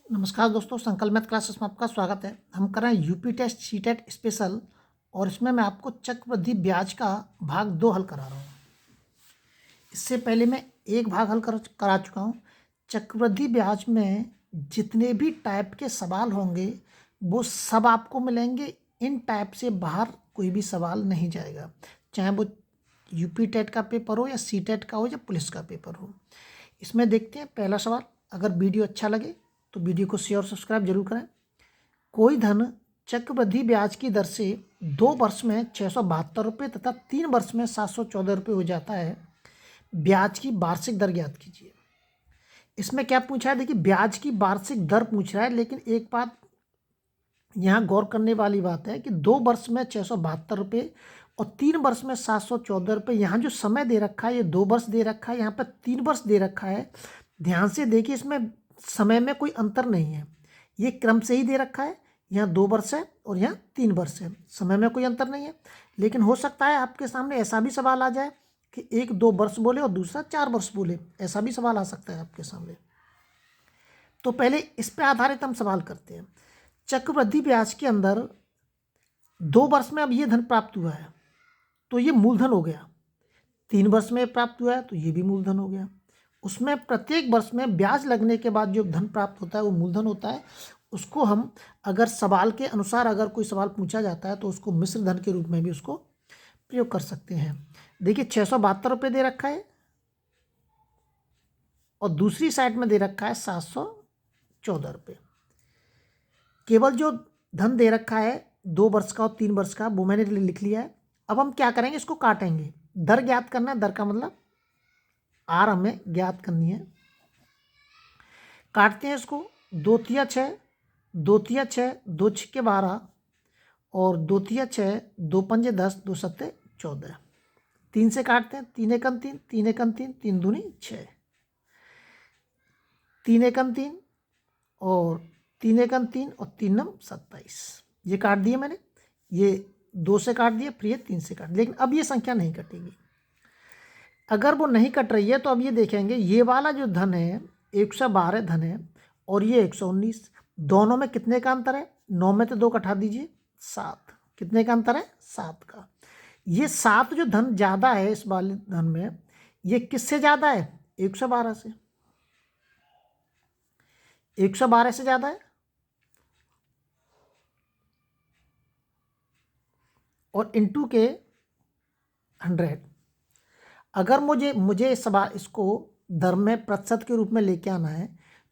नमस्कार दोस्तों, संकल्प मैथ क्लासेस में आपका स्वागत है। हम कर रहे हैं यूपी टेस्ट सीटेट स्पेशल और इसमें मैं आपको चक्रवृद्धि ब्याज का भाग 2 हल करा रहा हूँ। इससे पहले मैं एक भाग हल करा चुका हूँ। चक्रवृद्धि ब्याज में जितने भी टाइप के सवाल होंगे वो सब आपको मिलेंगे। इन टाइप से बाहर कोई भी सवाल नहीं जाएगा, चाहे वो यूपी टेट का पेपर हो या सीटेट का हो या पुलिस का पेपर हो। इसमें देखते हैं पहला सवाल। अगर वीडियो अच्छा लगे तो वीडियो को शेयर और सब्सक्राइब जरूर करें। कोई धन चक्रवृद्धि ब्याज की दर से 2 वर्ष में 672 रुपये तथा 3 वर्ष में 714 रुपये हो जाता है। ब्याज की वार्षिक दर ज्ञात कीजिए। इसमें क्या पूछा है, देखिए ब्याज की वार्षिक दर पूछ रहा है, लेकिन एक बात यहाँ गौर करने वाली बात है कि 2 वर्ष में 672 रुपये और 3 वर्ष में 714 रुपये। यहाँ जो समय दे रखा है ये 2 वर्ष दे रखा है, यहाँ पर 3 वर्ष दे रखा है। ध्यान से देखिए, इसमें समय में कोई अंतर नहीं है, ये क्रम से ही दे रखा है। यहाँ 2 वर्ष है और यहाँ 3 वर्ष है, समय में कोई अंतर नहीं है। लेकिन हो सकता है आपके सामने ऐसा भी सवाल आ जाए कि एक 2 वर्ष बोले और दूसरा 4 वर्ष बोले, ऐसा भी सवाल आ सकता है आपके सामने। तो पहले इस पर आधारित हम सवाल करते हैं। चक्रवृद्धि ब्याज के अंदर 2 वर्ष में अब ये धन प्राप्त हुआ है तो ये मूलधन हो गया। 3 वर्ष में प्राप्त हुआ है तो ये भी मूलधन हो गया। उसमें प्रत्येक वर्ष में ब्याज लगने के बाद जो धन प्राप्त होता है वो मूलधन होता है। उसको हम अगर सवाल के अनुसार अगर कोई सवाल पूछा जाता है तो उसको मिश्र धन के रूप में भी उसको प्रयोग कर सकते हैं। देखिए 672 रुपये दे रखा है और दूसरी साइड में दे रखा है 714 रुपये। केवल जो धन दे रखा है 2 वर्ष का और 3 वर्ष का वो मैंने लिख लिया है। अब हम क्या करेंगे, इसको काटेंगे। दर ज्ञात करना है, दर का मतलब आर हमें ज्ञात करनी है। काटते हैं इसको। 2 तिया 6, 2 तिया 6, 2 छक्के 12 और 2 तिया 6, 2 पंजे 10, 2 सत्ते 14। 3 से काटते हैं। 3 एकम 3, 3 एकम 3, 3 दूनी 6, 3 एकम 3 और 3 एकम 3 और 3 नम 27। ये काट दिए मैंने, ये 2 से काट दिए, फिर ये 3 से काट दिए। लेकिन अब ये संख्या नहीं कटेगी। अगर वो नहीं कट रही है तो अब ये देखेंगे, ये वाला जो धन है 112 धन है और ये 119, दोनों में कितने का अंतर है? 9 में तो 2 कटा दीजिए, 7। कितने का अंतर है? 7 का। ये 7 जो धन ज़्यादा है इस वाले धन में, ये किससे ज़्यादा है? 112 से। 112 से ज़्यादा है और इंटू के 100। अगर मुझे इस सवाल इसको दर में प्रतिशत के रूप में लेके आना है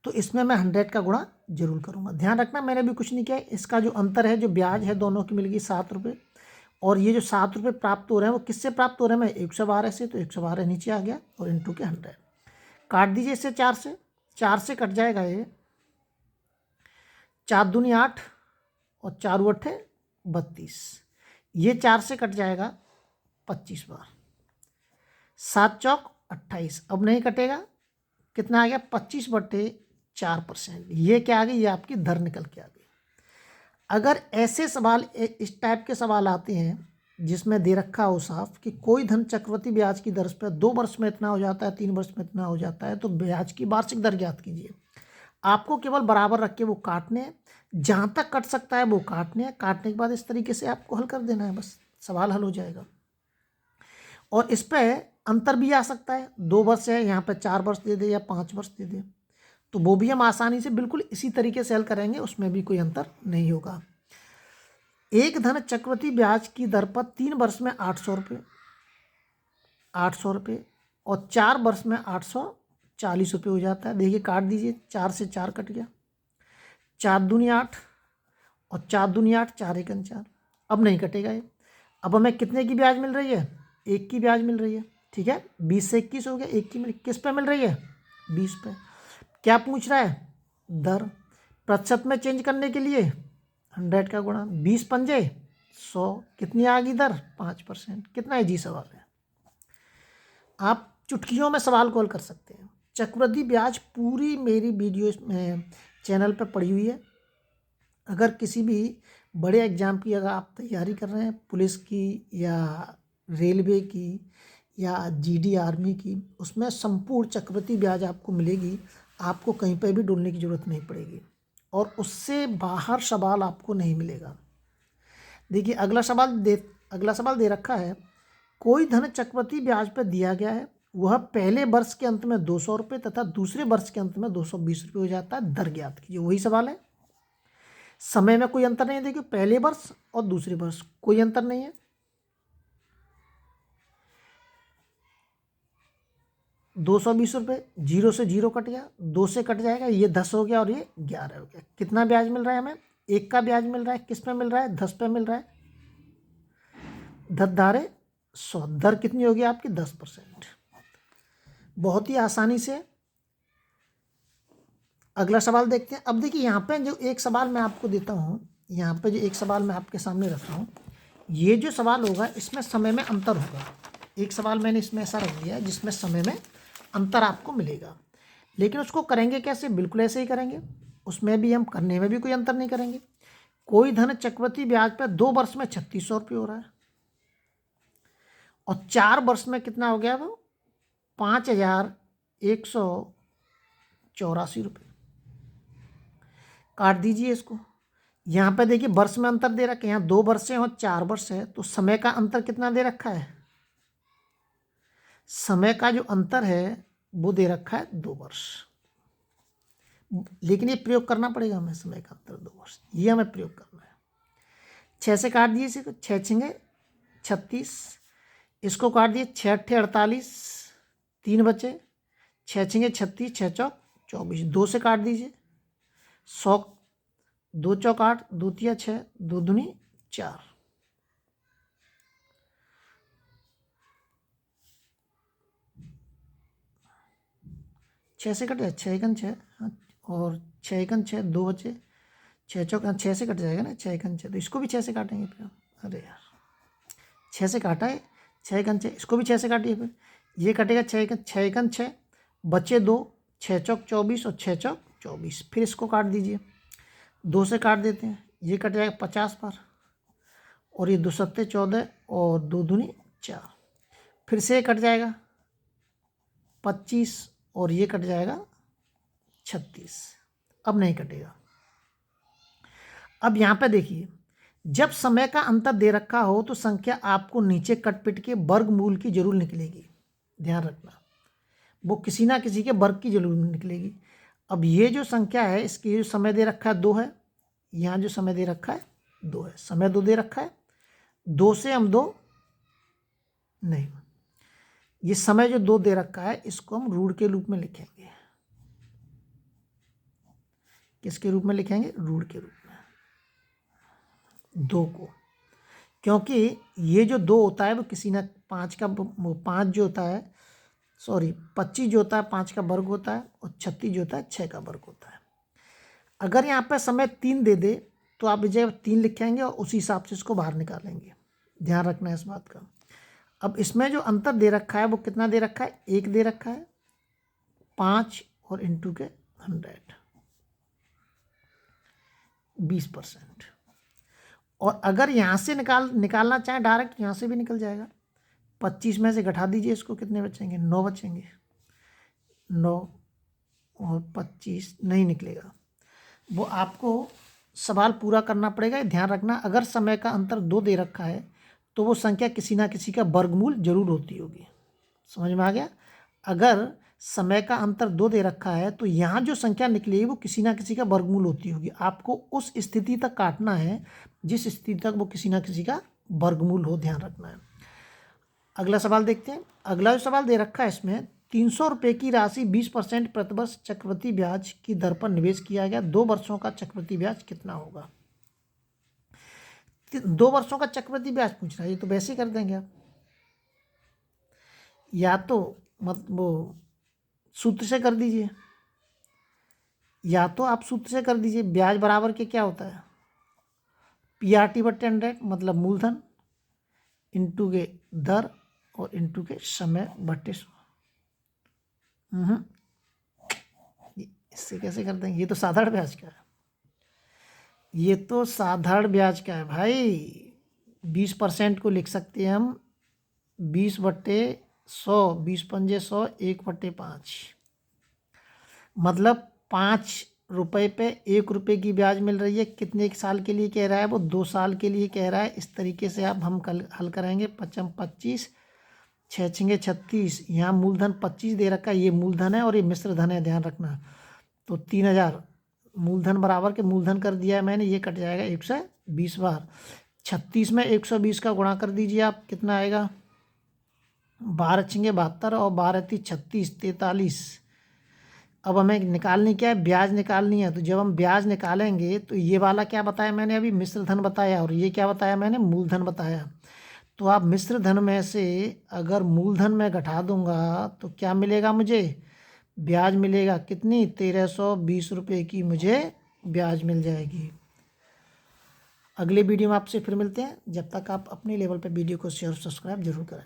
तो इसमें मैं 100 का गुणा जरूर करूँगा। ध्यान रखना, मैंने भी कुछ नहीं किया है। इसका जो अंतर है, जो ब्याज है, दोनों की मिल गई 7 रुपये और ये जो 7 रुपये प्राप्त हो रहे हैं वो किससे प्राप्त हो रहे हैं? मैं 112 से, तो 112 नीचे आ गया और इंटू के 100। काट दीजिए इसे 4 से कट जाएगा ये 4 दूनी 8 और 4 अट्ठे 32। ये 4 से कट जाएगा 25 बार। 7 चौक 28। अब नहीं कटेगा, कितना आ गया? 25/4%। ये क्या आ गई? ये आपकी दर निकल के आ गई। अगर ऐसे सवाल, इस टाइप के सवाल आते हैं जिसमें दे रखा हो साफ कि कोई धन चक्रवृद्धि ब्याज की दर पर 2 वर्ष में इतना हो जाता है, 3 वर्ष में इतना हो जाता है, तो ब्याज की वार्षिक दर ज्ञात कीजिए। आपको केवल बराबर रख के वो काटने हैं, जहाँ तक कट सकता है वो काटने हैं। काटने के बाद इस तरीके से आपको हल कर देना है, बस सवाल हल हो जाएगा। और इस पर अंतर भी आ सकता है, 2 वर्ष है, यहाँ पर 4 वर्ष दे दे या 5 वर्ष दे दे, तो वो भी हम आसानी से बिल्कुल इसी तरीके से हल करेंगे, उसमें भी कोई अंतर नहीं होगा। एक धन चक्रवृद्धि ब्याज की दर पर 3 वर्ष में 800 रुपये, 800 रुपये और 4 वर्ष में 840 रुपये हो जाता है। देखिए काट दीजिए, 4 से 4 कट गया, 4 दूनी 8 और 4 दूनी 8, 4 एकम 4। अब नहीं कटेगा ये। अब हमें कितने की ब्याज मिल रही है? 1 की ब्याज मिल रही है, ठीक है। 20 से 21 हो गया, 1 की किस पे मिल रही है? 20 पे। क्या पूछ रहा है? दर। प्रतिशत में चेंज करने के लिए 100 का गुणा, 20 पंजे 100, कितनी आ गई दर? 5%। कितना इजी सवाल है, आप चुटकियों में सवाल को हल कर सकते हैं। चक्रवृद्धि ब्याज पूरी मेरी वीडियो में चैनल पर पड़ी हुई है। अगर किसी भी बड़े एग्जाम की अगर आप तैयारी कर रहे हैं, पुलिस की या रेलवे की या जीडी आर्मी की, उसमें संपूर्ण चक्रवृद्धि ब्याज आपको मिलेगी। आपको कहीं पर भी ढूंढने की ज़रूरत नहीं पड़ेगी। और उससे बाहर सवाल आपको नहीं मिलेगा। देखिए अगला सवाल दे रखा है, कोई धन चक्रवृद्धि ब्याज पर दिया गया है, वह पहले वर्ष के अंत में 200 रुपये तथा दूसरे वर्ष के अंत में 220 रुपये हो जाता है, दर ज्ञात कीजिए। वही सवाल है, समय में कोई अंतर नहीं है। देखिए पहले वर्ष और दूसरे वर्ष कोई अंतर नहीं है, 220 रुपये, 0 से 0 कट गया, 2 से कट जाएगा, ये 10 हो गया और ये 11 हो गया। कितना ब्याज मिल रहा है हमें? 1 का ब्याज मिल रहा है। किस पे मिल रहा है? 10 पे मिल रहा है। 10 धारे 100, दर कितनी होगी आपकी? 10%। बहुत ही आसानी से अगला सवाल देखते हैं। अब देखिए यहाँ पे जो एक सवाल मैं आपको देता हूँ, यहाँ पे जो एक सवाल मैं आपके सामने रख रहा हूँ, ये जो सवाल होगा इसमें समय में अंतर होगा। एक सवाल मैंने इसमें ऐसा रख दिया है जिसमें समय में अंतर आपको मिलेगा, लेकिन उसको करेंगे कैसे? बिल्कुल ऐसे ही करेंगे, उसमें भी हम करने में भी कोई अंतर नहीं करेंगे। कोई धन चक्रवृद्धि ब्याज पर 2 वर्ष में 3600 रुपये हो रहा है और 4 वर्ष में कितना हो गया? वो 5184 रुपये। काट दीजिए इसको। यहाँ पे देखिए वर्ष में अंतर दे रखा है, यहाँ 2 वर्ष है और 4 वर्ष है, तो समय का अंतर कितना दे रखा है? समय का जो अंतर है वो दे रखा है 2 वर्ष, लेकिन ये प्रयोग करना पड़ेगा हमें, समय का अंतर 2 वर्ष, ये हमें प्रयोग करना है। 6 से काट दिए इसे, 6 छेंगे 36, इसको काट दिए 6 अट्ठे 48, 3 बचे, 6 छेंगे 36, 6 चौक 24, 2 से काट दीजिए 100, 2 चौक 8, 2 तिया 6, 2 दूनी 4, 6 से कट जाए 6 एकन 6 और 6 एकन 6, 2 बचे, 6 चौक 6 से कट जाएगा ना, 6 एकन 6, तो इसको भी 6 से काटेंगे फिर। अरे यार 6 से काटा है, 6 एकन 6, इसको भी 6 से काटिए, फिर ये कटेगा 6 एकन 6, बचे 2, 6 चौक 24 और 6 चौक 24, फिर इसको काट दीजिए, 2 से काट देते हैं, ये कट जाएगा 50 पर, और ये 2 सत्ते 14 और 2 दूनी 4, फिर से कट जाएगा 25 और ये कट जाएगा 36, अब नहीं कटेगा। अब यहाँ पे देखिए, जब समय का अंतर दे रखा हो तो संख्या आपको नीचे कट पिट के वर्गमूल की जरूर निकलेगी, ध्यान रखना, वो किसी ना किसी के वर्ग की जरूर निकलेगी। अब ये जो संख्या है इसकी जो समय दे रखा है 2 है, यहाँ जो समय दे रखा है 2 है, समय 2 दे रखा है, 2 से हम 2 नहीं, ये समय जो 2 दे रखा है इसको हम रूट के रूप में लिखेंगे। किसके रूप में लिखेंगे? रूट के रूप में 2 को, क्योंकि ये जो 2 होता है वो किसी ना 5 का 5 जो होता है, सॉरी 25 जो होता है 5 का वर्ग होता है, और 36 जो होता है 6 का वर्ग होता है। अगर यहाँ पे समय 3 दे दे तो आप जब 3 लिखेंगे और उसी हिसाब से इसको बाहर निकालेंगे, ध्यान रखना है इस बात का। अब इसमें जो अंतर दे रखा है वो कितना दे रखा है? 1 दे रखा है, 5 और इंटू के 100, 20%। और अगर यहाँ से निकालना चाहे डायरेक्ट यहाँ से भी निकल जाएगा, 25 में से घटा दीजिए इसको, कितने बचेंगे? 9 बचेंगे, 9 और 25 नहीं निकलेगा, वो आपको सवाल पूरा करना पड़ेगा। ध्यान रखना, अगर समय का अंतर 2 दे रखा है तो वो संख्या किसी ना किसी का वर्गमूल जरूर होती होगी, समझ में आ गया? अगर समय का अंतर 2 दे रखा है तो यहाँ जो संख्या निकलेगी वो किसी ना किसी का वर्गमूल होती होगी। आपको उस स्थिति तक काटना है जिस स्थिति तक वो किसी ना किसी का वर्गमूल हो, ध्यान रखना है। अगला सवाल देखते हैं। अगला जो सवाल दे रखा है इसमें 300 रुपये की राशि 20% प्रतिवर्ष चक्रवृद्धि ब्याज की दर पर निवेश किया गया, 2 वर्षों का चक्रवृद्धि ब्याज कितना होगा? 2 वर्षों का चक्रवृद्धि ब्याज पूछ रहा है, ये तो वैसे ही कर देंगे आप, या तो वो सूत्र से कर दीजिए, या तो आप सूत्र से कर दीजिए। ब्याज बराबर के क्या होता है? PRT/100, मतलब मूलधन इंटू के दर और इंटू के समय बटे 100। इससे कैसे कर देंगे? ये तो साधारण ब्याज का है, ये तो साधारण ब्याज का है भाई। 20% को लिख सकते हैं हम 20/100, 20 पंजे 100, 1/5, मतलब 5 रुपए पे 1 रुपये की ब्याज मिल रही है। कितने साल के लिए कह रहा है वो? 2 साल के लिए कह रहा है। इस तरीके से आप हम कल हल करेंगे। 55 25 6 छंगे 36, यहाँ मूलधन 25 दे रखा है, ये मूलधन है और ये मिश्र धन है, ध्यान रखना। तो 3000 मूलधन बराबर के मूलधन कर दिया है मैंने, ये कट जाएगा 120 बार। 36 में 120 का गुणा कर दीजिए आप, कितना आएगा? 12 छंगे 72 और 12 × 36 43। अब हमें निकालनी क्या है? ब्याज निकालनी है। तो जब हम ब्याज निकालेंगे तो ये वाला क्या बताया मैंने अभी? मिश्र धन बताया। और ये क्या बताया मैंने? मूलधन बताया। तो आप मिश्र धन में से अगर मूलधन में घटा दूंगा तो क्या मिलेगा मुझे? ब्याज मिलेगा। कितनी? 1320 रुपये की मुझे ब्याज मिल जाएगी। अगले वीडियो में आपसे फिर मिलते हैं। जब तक आप अपने लेवल पे वीडियो को शेयर सब्सक्राइब जरूर करें।